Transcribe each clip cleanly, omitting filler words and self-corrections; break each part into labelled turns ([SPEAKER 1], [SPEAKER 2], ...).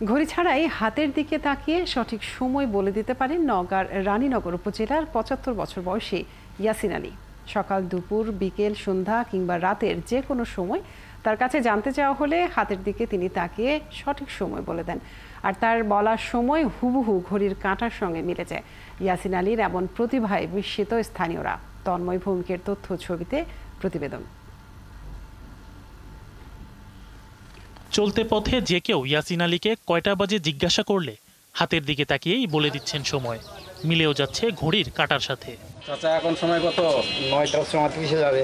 [SPEAKER 1] ঘড়ি ছাড়াই হাতের দিকে তাকিয়ে সঠিক সময় বলে দিতে পারেন নওগাঁর রানীনগর উপজেলার ৭৫ বছর বয়সী ইয়াসিন আলী। সকাল, দুপুর, বিকেল, সন্ধ্যা কিংবা রাতের যে কোনো সময় তার কাছে জানতে চাওয়া হলে হাতের দিকে তিনি তাকিয়ে সঠিক সময় বলে দেন, আর তার বলার সময় হুবহু ঘড়ির কাঁটার সঙ্গে মিলে যায়। ইয়াসিন আলীর এমন প্রতিভায় বিস্মিত স্থানীয়রা। তন্ময় ভৌমিকের তথ্য ছবিতে প্রতিবেদন।
[SPEAKER 2] চলতে পথে যে কেউ ইয়াসিন আলীকে কয়টা বাজে জিজ্ঞাসা করলে হাতের দিকে তাকিয়েই বলে দিচ্ছেন সময়। মিলেও যাচ্ছে ঘড়ির কাঁটার সাথে।
[SPEAKER 3] চাচা এখন সময় কত? 9:34 যাবে।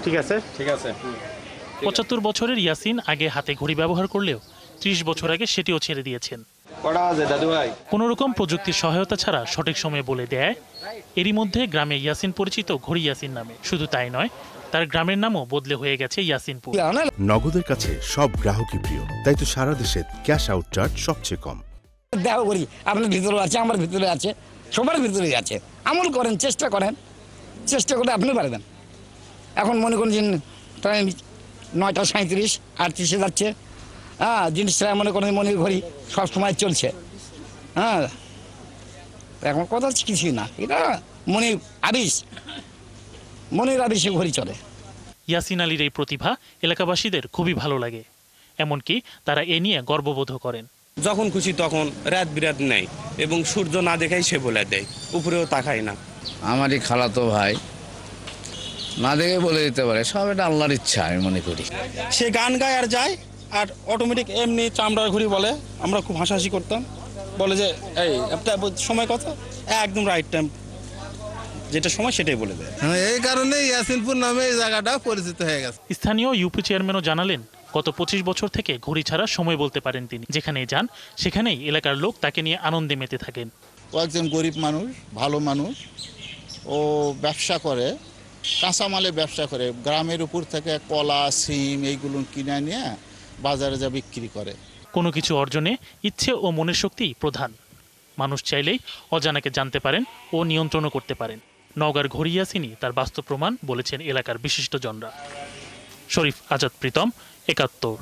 [SPEAKER 3] ঠিক আছে, ঠিক আছে।
[SPEAKER 2] ৭৫ বছরের ইয়াসিন আগে হাতে ঘড়ি ব্যবহার করলেও ৩০ বছর আগে সেটিও ছেড়ে দিয়েছেন। কোনো রকম প্রযুক্তির সহায়তা ছাড়া সঠিক সময় বলে দেয়। এরই মধ্যে গ্রামে ইয়াসিন পরিচিত ঘড়ি ইয়াসিন নামে। শুধু তাই নয়, তার গ্রামের নামও বদলে হয়ে গেছে ইয়াসিনপুর।
[SPEAKER 4] নগদের কাছে সব গ্রাহকই প্রিয়, তাই তো সারা দেশে ক্যাশ আউট চার্জ সবচেয়ে কম।
[SPEAKER 5] দেখা করি আপনার ভিতরে আছে, আমার ভিতরে আছে, সবার ভিতরেই আছে। আমল করেন, চেষ্টা করেন, চেষ্টা করে আপনি পারবেন। এখন মনে করেন যে 9:37 38 যাচ্ছে। হ্যাঁ, জিনিসটা মনে করেন মনের ঘড়ি সবসময় চলছে। হ্যাঁ, এখন কথা কিছুই না, এটা মনের আবিষে ঘড়ি চলে।
[SPEAKER 2] ইয়াসিন আলীর এই প্রতিভা এলাকাবাসীদের খুবই ভালো লাগে, এমনকি তারা এ নিয়ে গর্ববোধ করেন।
[SPEAKER 6] যখন খুশি তখন রাত বিরাত নেই এবং সূর্য না দেখাই সে বলে দেয়, উপরেও তাকায় না।
[SPEAKER 7] আমারই খালাতো ভাই না দেখে বলে দিতে পারে, সব এটা আল্লাহর ইচ্ছা আমি মনে করি।
[SPEAKER 6] সে গান গায় আর যায়, আর অটোমেটিক এমনি চামড়ার ঘড়ি বলে। আমরা খুব হাসাহাসি করতাম, বলে যে এই সময় কত, একদম রাইট টাইম, যেটা সময় সেটাই বলে দেয়।
[SPEAKER 8] এই কারণে ইয়াসিনপুর নামে এই জায়গাটা পরিচিত হয়ে গেছে।
[SPEAKER 2] স্থানীয় ইউপি চেয়ারম্যানও জানালেন, গত 25 বছর থেকে ঘড়ি ছাড়া সময় বলতে পারেন তিনি। যেখানে যান সেখানেই এলাকার লোক তাকে নিয়ে আনন্দে মেতে থাকেন।
[SPEAKER 9] ও একজন গরিব মানুষ, ভালো মানুষ। ও ব্যবসা করে, কাঁচামালে ব্যবসা করে। গ্রামের উপর থেকে কলা, সিম এইগুলো কিনে নিয়ে বাজারে যা বিক্রি করে।
[SPEAKER 2] কোনো কিছু অর্জনে ইচ্ছে ও মনের শক্তি প্রধান। মানুষ চাইলেই অজানাকে জানতে পারেন ও নিয়ন্ত্রণও করতে পারেন। নওগাঁর ঘড়ি ইয়াসিনই তার বাস্তব প্রমাণ, বলেছেন এলাকার বিশিষ্টজনরা। শরীফ আজাদ, প্রীতম, ৭১।